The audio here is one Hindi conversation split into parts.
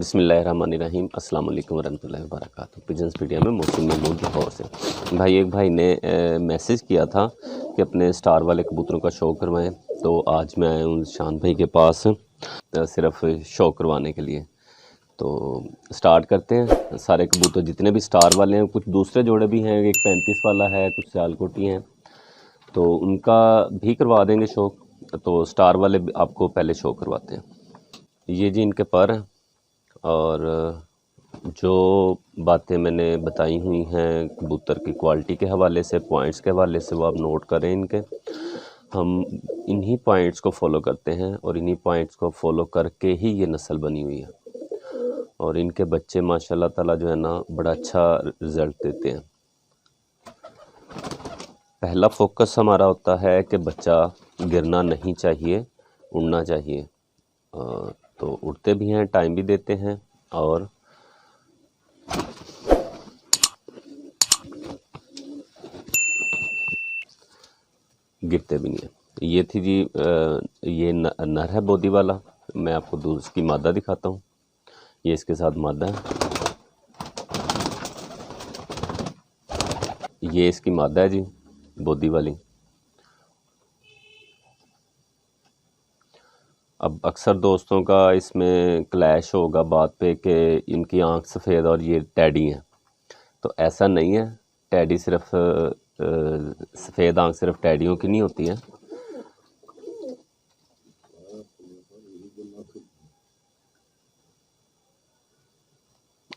बिस्मिल्लाहिर्रहमानिर्रहीम अस्सलाम वालेकुम वरहमतुल्लाहि वबरकातुहू। पिजन्स मीडिया में मोहसिन महमूद लाहौर से। एक भाई ने मैसेज किया था कि अपने स्टार वाले कबूतरों का शो करवाएं, तो आज मैं आया हूँ शान भाई के पास सिर्फ शो करवाने के लिए। तो स्टार्ट करते हैं। सारे कबूतर जितने भी स्टार वाले हैं, कुछ दूसरे जोड़े भी हैं, एक 35 वाला है, कुछ सियालकोटी हैं, तो उनका भी करवा देंगे शो। तो स्टार वाले आपको पहले शो करवाते हैं। ये जी इनके पर हैं, और जो बातें मैंने बताई हुई हैं कबूतर की क्वालिटी के हवाले से, पॉइंट्स के हवाले से, वो आप नोट करें इनके। हम इन्हीं पॉइंट्स को फॉलो करते हैं और इन्हीं पॉइंट्स को फॉलो करके ही ये नस्ल बनी हुई है, और इनके बच्चे माशाल्लाह ताला जो है ना बड़ा अच्छा रिज़ल्ट देते हैं। पहला फोकस हमारा होता है कि बच्चा गिरना नहीं चाहिए, उड़ना चाहिए। तो उड़ते भी हैं, टाइम भी देते हैं, और गिरते भी नहीं है। ये थी जी ये नर है बोदी वाला। मैं आपको दूसरी की मादा दिखाता हूँ। ये इसके साथ मादा है, ये इसकी मादा है जी बोदी वाली। अब अक्सर दोस्तों का इसमें क्लैश होगा बात पे कि इनकी आंख सफ़ेद और ये टैडी हैं, तो ऐसा नहीं है। टैडी सिर्फ सफ़ेद आंख सिर्फ टैडियों की नहीं होती है।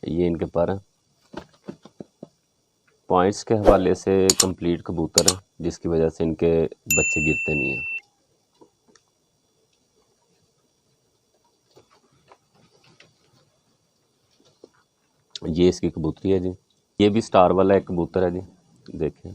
ये इनके पर है। पॉइंट्स के हवाले से कंप्लीट कबूतर हैं, जिसकी वजह से इनके बच्चे गिरते नहीं हैं। ये इसकी कबूतरी है जी। ये भी स्टार वाला एक कबूतर है जी, देखें।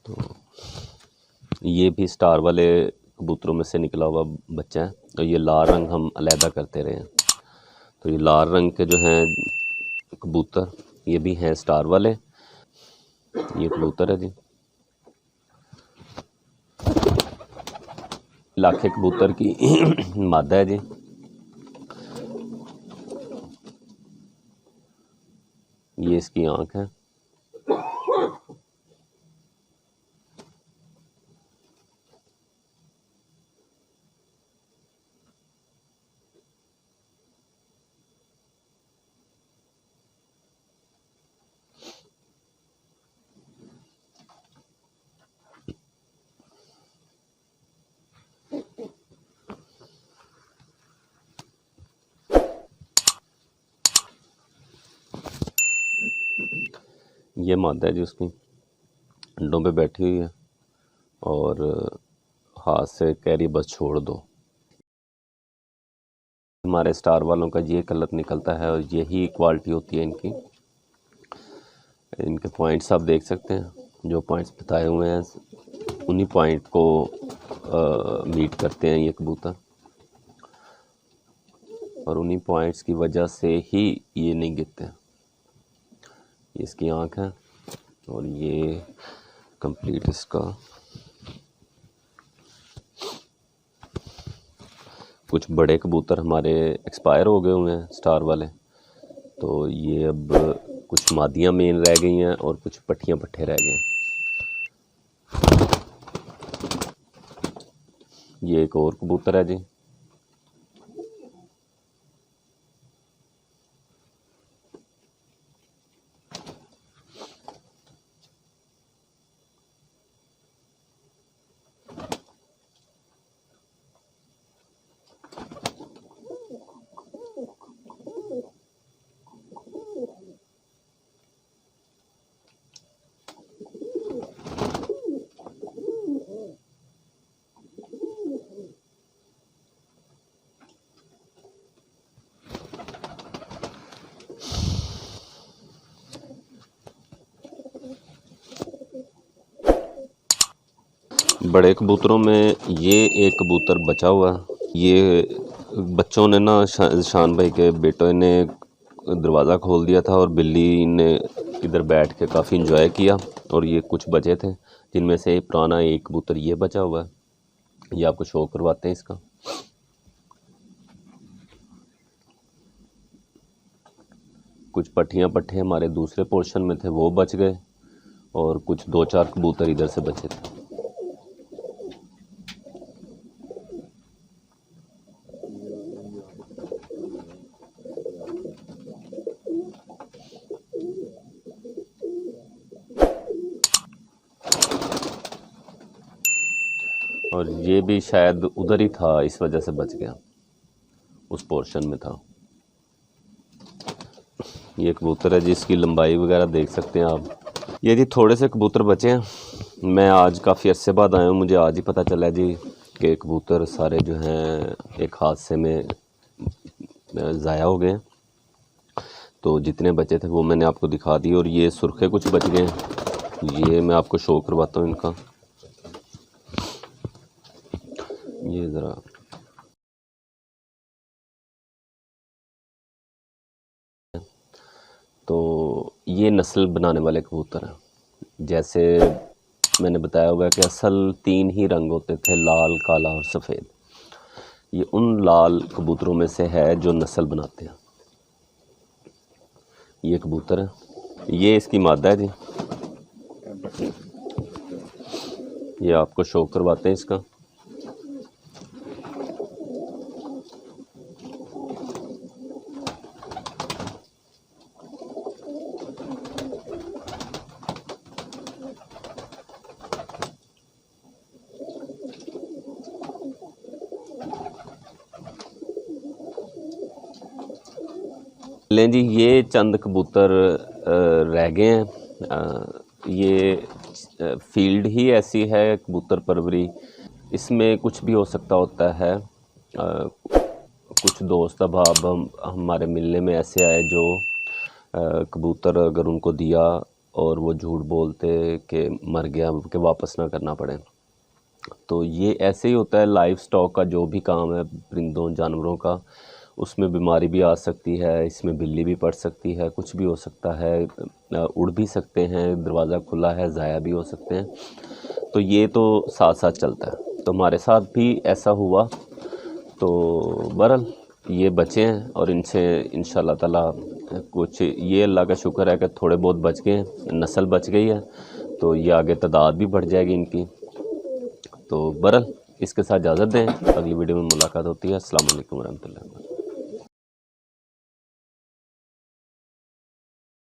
तो ये भी स्टार वाले कबूतरों में से निकला हुआ बच्चा है। तो ये लाल रंग हम अलहदा करते रहे हैं। तो ये लाल रंग के जो हैं कबूतर, ये भी हैं स्टार वाले। ये कबूतर है जी, लाखे कबूतर की मादा है जी। ये इसकी आंख है। ये मादा है जी, उसकी अंडों पे बैठी हुई है, और हाथ से कह रही बस छोड़ दो। हमारे स्टार वालों का ये कलर निकलता है, और यही क्वालिटी होती है इनकी। इनके पॉइंट्स आप देख सकते हैं, जो पॉइंट्स बताए हुए हैं उन्हीं पॉइंट को मीट करते हैं ये कबूतर, और उन्हीं पॉइंट्स की वजह से ही ये नहीं गिरते हैं। ये इसकी आँख है, और ये कंप्लीट इसका। कुछ बड़े कबूतर हमारे एक्सपायर हो गए हुए हैं स्टार वाले, तो ये अब कुछ मादियाँ मेन रह गई हैं और कुछ पट्टियाँ पट्ठे रह गए हैं। ये एक और कबूतर है जी। बड़े कबूतरों में ये एक कबूतर बचा हुआ है। ये बच्चों ने ना शान भाई के बेटों ने दरवाज़ा खोल दिया था और बिल्ली ने इधर बैठ के काफ़ी इंजॉय किया और ये कुछ बचे थे, जिनमें से पुराना एक कबूतर ये बचा हुआ है। ये आपको शो करवाते हैं इसका। कुछ पट्टियाँ पट्टे हमारे दूसरे पोर्शन में थे, वो बच गए और कुछ 2-4 कबूतर इधर से बचे थे। और ये भी शायद उधर ही था, इस वजह से बच गया, उस पोर्शन में था। ये कबूतर है जिसकी लंबाई वगैरह देख सकते हैं आप। ये जी थोड़े से कबूतर बचे हैं। मैं आज काफ़ी अरसे बाद आया हूँ, मुझे आज ही पता चला जी कि कबूतर सारे जो हैं एक हादसे में ज़ाया हो गए। तो जितने बचे थे वो मैंने आपको दिखा दिए और ये सुर्खे कुछ बच गए हैं, ये मैं आपको शो करवाता हूँ इनका। ये ज़रा तो ये नस्ल बनाने वाले कबूतर हैं। जैसे मैंने बताया होगा कि असल 3 ही रंग होते थे, लाल, काला और सफ़ेद। ये उन लाल कबूतरों में से है जो नस्ल बनाते हैं। ये कबूतर है, ये इसकी मादा है जी। ये आपको शो करवाते हैं इसका। लें जी, ये चंद कबूतर रह गए हैं। ये फील्ड ही ऐसी है कबूतर परवरी, इसमें कुछ भी हो सकता होता है। कुछ दोस्त अहबाब हमारे मिलने में ऐसे आए जो कबूतर अगर उनको दिया और वो झूठ बोलते कि मर गया कि वापस ना करना पड़े। तो ये ऐसे ही होता है, लाइफ स्टॉक का जो भी काम है परिंदों जानवरों का, उसमें बीमारी भी आ सकती है, इसमें बिल्ली भी पड़ सकती है, कुछ भी हो सकता है, उड़ भी सकते हैं, दरवाज़ा खुला है, ज़ाया भी हो सकते हैं। तो ये तो साथ साथ चलता है, तो हमारे साथ भी ऐसा हुआ। तो बहरहाल ये बचे हैं और इनसे इंशाल्लाह ताला कुछ, ये अल्लाह का शुक्र है कि थोड़े बहुत बच गए हैं, नस्ल बच गई है, तो ये आगे तादाद भी बढ़ जाएगी इनकी। तो बहरहाल इसके साथ इजाज़त दें, अगली वीडियो में मुलाकात होती है। अस्सलाम वालेकुम रहमतुल्लाह।